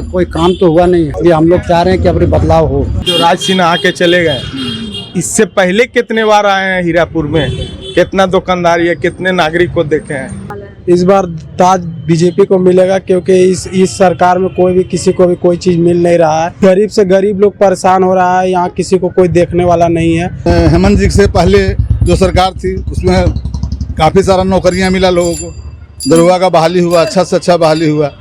में कोई काम तो हुआ नहीं है, इसलिए हम लोग चाह रहे हैं कि अपने बदलाव हो। जो राज सिन्हा आके चले गए, इससे पहले कितने बार आए हैं हीरापुर में, कितना दुकानदार या कितने नागरिक को देखे हैं। इस बार ताज बीजेपी को मिलेगा, क्योंकि इस सरकार में कोई भी किसी को भी कोई चीज मिल नहीं रहा है। गरीब से गरीब लोग परेशान हो रहा है, यहाँ किसी को कोई देखने वाला नहीं है। हेमंत जी से पहले जो सरकार थी उसमें काफ़ी सारा नौकरियां मिला लोगों को, दरोगा का बहाली हुआ, अच्छा से अच्छा बहाली हुआ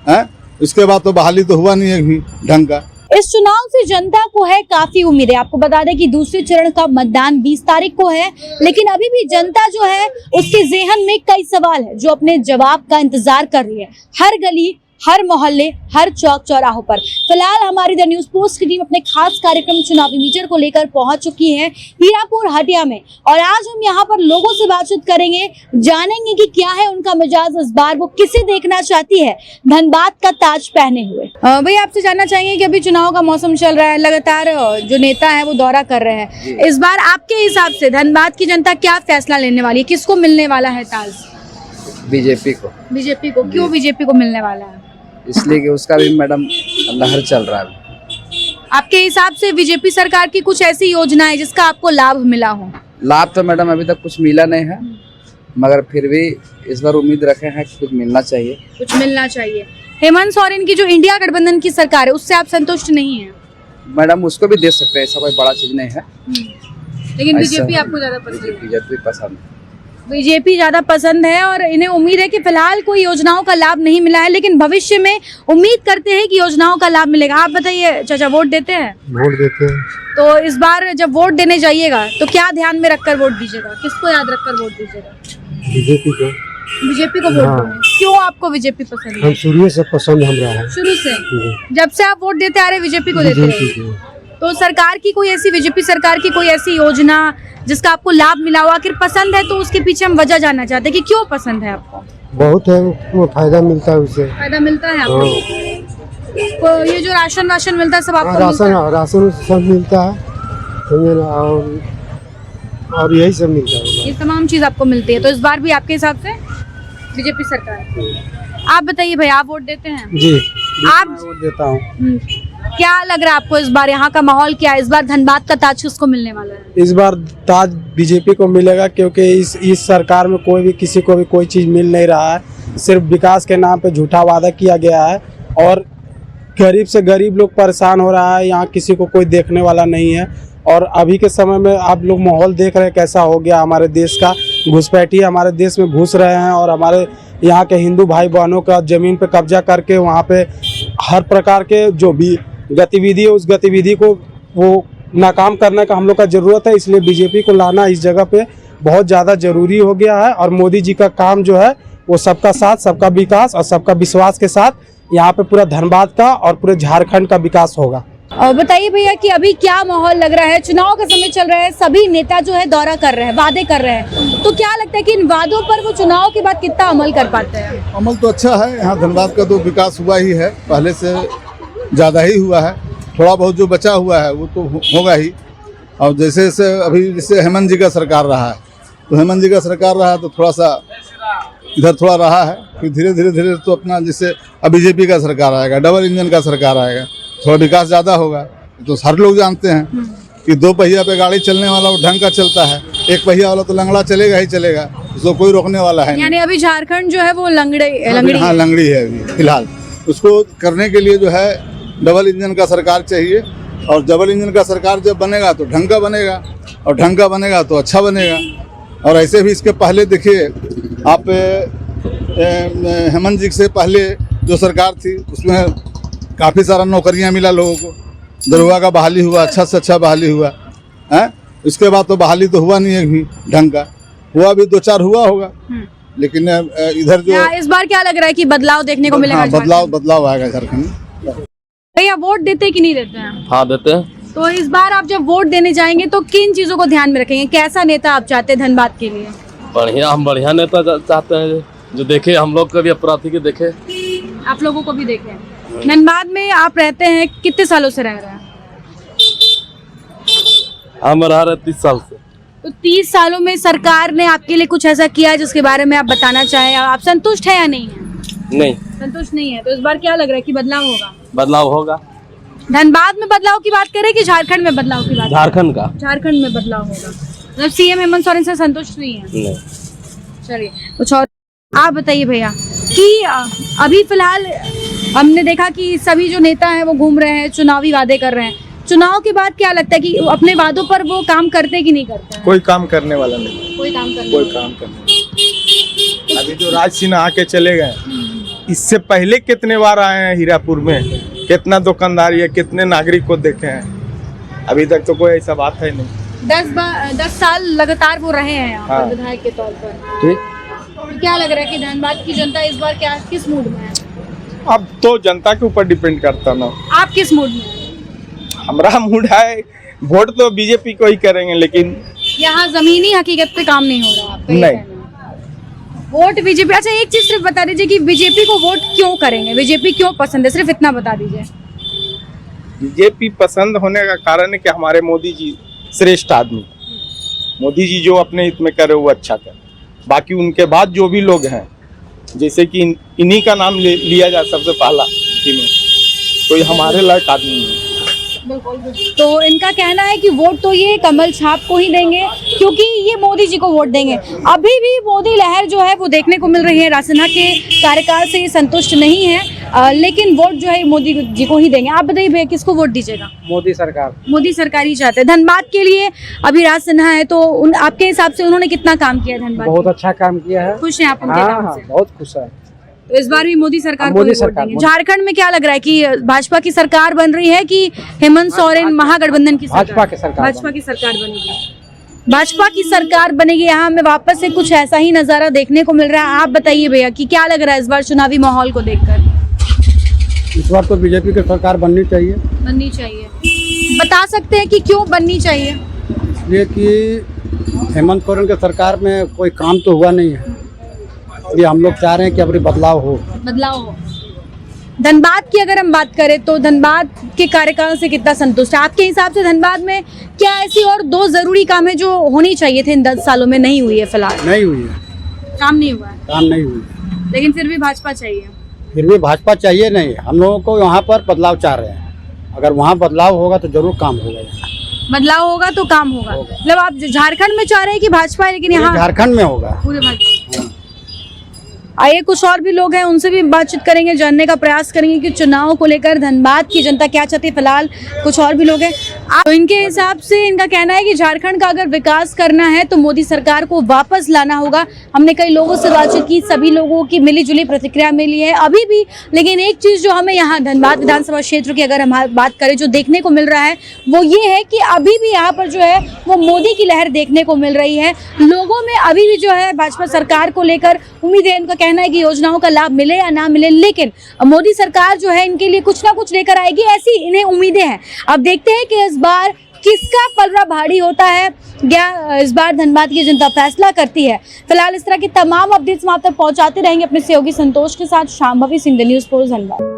है। उसके बाद तो बहाली तो हुआ नहीं है भी ढंग का। इस चुनाव से जनता को है काफी उम्मीद है। आपको बता दें कि दूसरे चरण का मतदान 20 तारीख को है, लेकिन अभी भी जनता जो है उसके जेहन में कई सवाल है जो अपने जवाब का इंतजार कर रही है। हर गली, हर मोहल्ले, हर चौक चौराहों पर फिलहाल हमारी द न्यूज पोस्ट की टीम अपने खास कार्यक्रम चुनावी मीटर को लेकर पहुंच चुकी है हीरापुर हटिया में, और आज हम यहां पर लोगों से बातचीत करेंगे, जानेंगे कि क्या है उनका मिजाज इस बार, वो किसे देखना चाहती है धनबाद का ताज पहने हुए। भैया आपसे जानना चाहेंगे कि अभी चुनाव का मौसम चल रहा है, लगातार जो नेता है वो दौरा कर रहे हैं, इस बार आपके हिसाब से धनबाद की जनता क्या फैसला लेने वाली है, किसको मिलने वाला है ताज? बीजेपी को। बीजेपी को? क्यों बीजेपी को मिलने वाला है? इसलिए कि उसका भी मैडम लहर चल रहा है। आपके हिसाब से बीजेपी सरकार की कुछ ऐसी योजना है जिसका आपको लाभ मिला हो? लाभ तो मैडम अभी तक कुछ मिला नहीं है, मगर फिर भी इस बार उम्मीद रखे हैं कि कुछ मिलना चाहिए। कुछ मिलना चाहिए। हेमंत सोरेन की जो इंडिया गठबंधन की सरकार है उससे आप संतुष्ट नहीं है? मैडम उसको भी दे सकते हैं, ऐसा कोई बड़ा चीज नहीं है। लेकिन बीजेपी आपको ज्यादा पसंद है? बीजेपी पसंद है। बीजेपी ज्यादा पसंद है, और इन्हें उम्मीद है कि फिलहाल कोई योजनाओं का लाभ नहीं मिला है, लेकिन भविष्य में उम्मीद करते हैं कि योजनाओं का लाभ मिलेगा। आप बताइए चाचा, वोट देते हैं? वोट देते हैं। तो इस बार जब वोट देने जाइएगा तो क्या ध्यान में रखकर वोट दीजिएगा, किसको याद रखकर वोट दीजिएगा? बीजेपी को। बीजेपी को वोट देंगे। क्यों आपको बीजेपी पसंद है? हम शुरू से पसंद हम रहा है। शुरू से जब से आप वोट देते आ रहे बीजेपी को देते हैं। तो सरकार की कोई ऐसी, बीजेपी सरकार की कोई ऐसी योजना जिसका आपको लाभ मिला हो, आखिर पसंद है, तो उसके पीछे हम वजह जानना चाहते हैं कि क्यों पसंद है आपको? बहुत है, वो फायदा मिलता है उससे। फायदा मिलता है आपको? तो ये जो राशन मिलता है सब आपको? राशन सब मिलता है, और यही सब मिलता है। ये तमाम चीज आपको मिलती है, तो इस बार भी आपके हिसाब से बीजेपी सरकार। आप बताइए भाई, आप वोट देते हैं? जी, आप? वोट देता हूँ। क्या लग रहा है आपको इस बार, यहाँ का माहौल क्या है, इस बार धनबाद का ताज किसको मिलने वाला है? इस बार ताज बीजेपी को मिलेगा, क्योंकि इस सरकार में कोई भी किसी को भी कोई चीज मिल नहीं रहा है। सिर्फ विकास के नाम पे झूठा वादा किया गया है, और गरीब से गरीब लोग परेशान हो रहा है, यहाँ किसी को कोई देखने वाला नहीं है। और अभी के समय में आप लोग माहौल देख रहे हैं कैसा हो गया हमारे देश का। घुसपैठी हमारे देश में घुस रहे हैं, और हमारे यहाँ के हिंदू भाई बहनों का जमीन पे कब्जा करके वहाँ पे हर प्रकार के जो भी गतिविधि है उस गतिविधि को वो नाकाम करने का हम लोग का ज़रूरत है। इसलिए बीजेपी को लाना इस जगह पे बहुत ज़्यादा ज़रूरी हो गया है। और मोदी जी का काम जो है वो सबका साथ, सबका विकास और सबका विश्वास के साथ यहाँ पे पूरा धनबाद का और पूरे झारखंड का विकास होगा। और बताइए भैया कि अभी क्या माहौल लग रहा है, चुनाव का समय चल रहा है, सभी नेता जो है दौरा कर रहे हैं, वादे कर रहे हैं, तो क्या लगता है कि इन वादों पर वो चुनाव के बाद कितना अमल कर पाते हैं? अमल तो अच्छा है, यहाँ धनबाद का तो विकास हुआ ही है, पहले से ज़्यादा ही हुआ है। थोड़ा बहुत जो बचा हुआ है वो तो होगा ही। और जैसे अभी जैसे हेमंत जी का सरकार रहा है, तो हेमंत जी का सरकार रहा तो थोड़ा सा इधर थोड़ा रहा है, फिर धीरे धीरे तो अपना जैसे अब बीजेपी का सरकार आएगा, डबल इंजन का सरकार आएगा, थोड़ा विकास ज़्यादा होगा। तो हर लोग जानते हैं कि 2 पहिया पे गाड़ी चलने वाला वो ढंग का चलता है, 1 पहिया वाला तो लंगड़ा चलेगा ही चलेगा, उसको कोई रोकने वाला है नहीं। यानी अभी झारखंड जो है वो लंगड़ी हाँ, लंगड़ी है अभी फिलहाल। उसको करने के लिए जो है डबल इंजन का सरकार चाहिए, और डबल इंजन का सरकार जब बनेगा तो ढंग का बनेगा, और ढंग का बनेगा तो अच्छा बनेगा। और ऐसे भी इसके पहले देखिए आप, हेमंत जी से पहले जो सरकार थी उसमें काफ़ी सारा नौकरियां मिला लोगों को, दरोगा का बहाली हुआ, अच्छा से अच्छा बहाली हुआ है। उसके बाद तो बहाली तो हुआ नहीं है भी ढंग का, हुआ भी 2-4 हुआ होगा, लेकिन इधर जो इस बार क्या लग रहा है कि बदलाव देखने को मिलेगा? हाँ, बदलाव आएगा झारखंड में। भैया वोट देते कि नहीं देते हैं? हाँ, देते हैं। तो इस बार आप जब वोट देने जाएंगे तो किन चीजों को ध्यान में रखेंगे, कैसा नेता आप चाहते हैं धनबाद के लिए? बढ़िया, हम बढ़िया नेता चाहते हैं जो देखे हम लोग को भी, अपराधी के देखे, आप लोगों को भी देखे। धनबाद में आप रहते हैं, कितने सालों से रह रहे हैं? हम रह रहे 30 साल से। तो 30 सालों में सरकार ने आपके लिए कुछ ऐसा किया जिसके बारे में आप बताना चाहें, आप संतुष्ट है या नहीं है? नहीं, संतुष्ट नहीं है, तो इस बार क्या लग रहा है कि बदलाव होगा? बदलाव होगा। धनबाद में बदलाव की बात करें कि झारखंड में बदलाव की बात? झारखंड का। झारखंड में बदलाव होगा, मतलब सीएम हेमंत सोरेन से संतुष्ट नहीं है? नहीं। चलिए कुछ और आप बताइए भैया कि अभी फिलहाल हमने देखा कि सभी जो नेता हैं वो घूम रहे हैं, चुनावी वादे कर रहे हैं। चुनाव के बाद क्या लगता है कि अपने वादों पर वो काम करते हैं कि नहीं करते हैं? कोई काम करने वाला नहीं, कोई काम करने कोई काम करने। अभी जो राज सिन्हा आके चले गए, इससे पहले कितने बार आए हैं हीरापुर में, कितना दुकानदारी है, कितने नागरिक को देखे हैं, अभी तक तो कोई ऐसा बात है नहीं। 10 साल लगातार वो रहे हैं यहाँ हाँ। पर विधायक के तौर पर। ठीक, तो क्या लग रहा है कि धनबाद की जनता इस बार क्या किस मूड में है? अब तो जनता के ऊपर डिपेंड करता ना। आप किस मूड में हैं? हमारा मूड है वोट तो बीजेपी को ही करेंगे, लेकिन यहाँ जमीनी हकीकत पे काम नहीं हो रहा आपका ये नहीं। कहना है। वोट बीजेपी, अच्छा एक चीज सिर्फ बता दीजिए कि बीजेपी को वोट क्यों करेंगे, बीजेपी क्यों पसंद है, सिर्फ इतना बता दीजिए। बीजेपी पसंद होने का कारण है कि हमारे मोदी जी श्रेष्ठ आदमी, मोदी जी जो अपने हित में करे वो अच्छा करे। बाकी उनके बाद जो भी लोग हैं, जैसे कि इन्हीं का नाम लिया जाए सबसे पहला में, तो ये हमारे लायक आदमी है। तो इनका कहना है कि वोट तो ये कमल छाप को ही देंगे क्योंकि ये मोदी जी को वोट देंगे। अभी भी मोदी लहर जो है वो देखने को मिल रही है, राज सिन्हा के कार्यकाल से ये संतुष्ट नहीं है, लेकिन वोट जो है मोदी जी को ही देंगे। आप बताइए भैया किसको वोट दीजिएगा? मोदी सरकार। मोदी सरकार ही चाहते हैं। धनबाद के लिए अभी राज सिन्हा है, तो आपके हिसाब से उन्होंने कितना काम किया धनबाद? बहुत अच्छा काम किया है। खुश हैं आप उनके काम से? बहुत खुश है। तो इस बार भी मोदी सरकार को मोदी ही वोट सरकार, देंगे। झारखंड में क्या लग रहा है कि भाजपा की सरकार बन रही है कि हेमंत सोरेन महागठबंधन की सरकार? भाजपा की सरकार। भाजपा की सरकार बनेगी। भाजपा की सरकार बनेगी। यहाँ हमें वापस से कुछ ऐसा ही नजारा देखने को मिल रहा है। आप बताइए भैया कि क्या लग रहा है इस बार चुनावी माहौल को देखकर? इस बार तो बीजेपी की सरकार बननी चाहिए, बननी चाहिए। बता सकते हैं कि क्यों बननी चाहिए? इसलिए कि हेमंत सोरेन की सरकार में कोई काम तो हुआ नहीं है, इसलिए हम लोग चाह रहे हैं कि अभी बदलाव हो। बदलाव हो। धनबाद की अगर हम बात करें तो धनबाद के कार्यकाल से कितना संतुष्ट है आपके हिसाब से? धनबाद में क्या ऐसी और 2 जरूरी काम है जो होनी चाहिए थे इन 10 सालों में नहीं हुई है? फिलहाल नहीं हुई है, काम नहीं हुआ है, काम नहीं हुई है। लेकिन फिर भी भाजपा चाहिए। फिर भी भाजपा चाहिए नहीं, हम लोगों को यहाँ पर बदलाव चाह रहे हैं। अगर वहाँ बदलाव होगा तो जरूर काम होगा। बदलाव होगा तो काम होगा, मतलब आप झारखंड में चाह रहे हैं कि भाजपा है, लेकिन यहाँ झारखंड में होगा पूरे भाजपा। आइए कुछ और भी लोग हैं, उनसे भी बातचीत करेंगे, जानने का प्रयास करेंगे कि चुनाव को लेकर धनबाद की जनता क्या चाहती है। फिलहाल कुछ और भी लोग हैं, तो इनके हिसाब से इनका कहना है कि झारखंड का अगर विकास करना है तो मोदी सरकार को वापस लाना होगा। हमने कई लोगों से बातचीत की, सभी लोगों की मिलीजुली प्रतिक्रिया मिली है अभी भी। लेकिन एक चीज जो हमें यहाँ धनबाद विधानसभा क्षेत्र की अगर हम बात करें, जो देखने को मिल रहा है वो ये है कि अभी भी यहाँ पर जो है वो मोदी की लहर देखने को मिल रही है। लोगों में अभी भी जो है भाजपा सरकार को लेकर उम्मीद है। इनका कहना है कि योजनाओं का लाभ मिले या ना मिले, लेकिन मोदी सरकार जो है इनके लिए कुछ ना कुछ लेकर आएगी, ऐसी इन्हें उम्मीदें हैं। अब देखते हैं कि इस बार किसका पलड़ा भारी होता है, क्या इस बार धनबाद की जनता फैसला करती है। फिलहाल इस तरह की तमाम अपडेट्स हम आप तक पहुंचाते रहेंगे अपने सहयोगी संतोष के साथ। Shambhavi Singh, the news post, Dhanbad.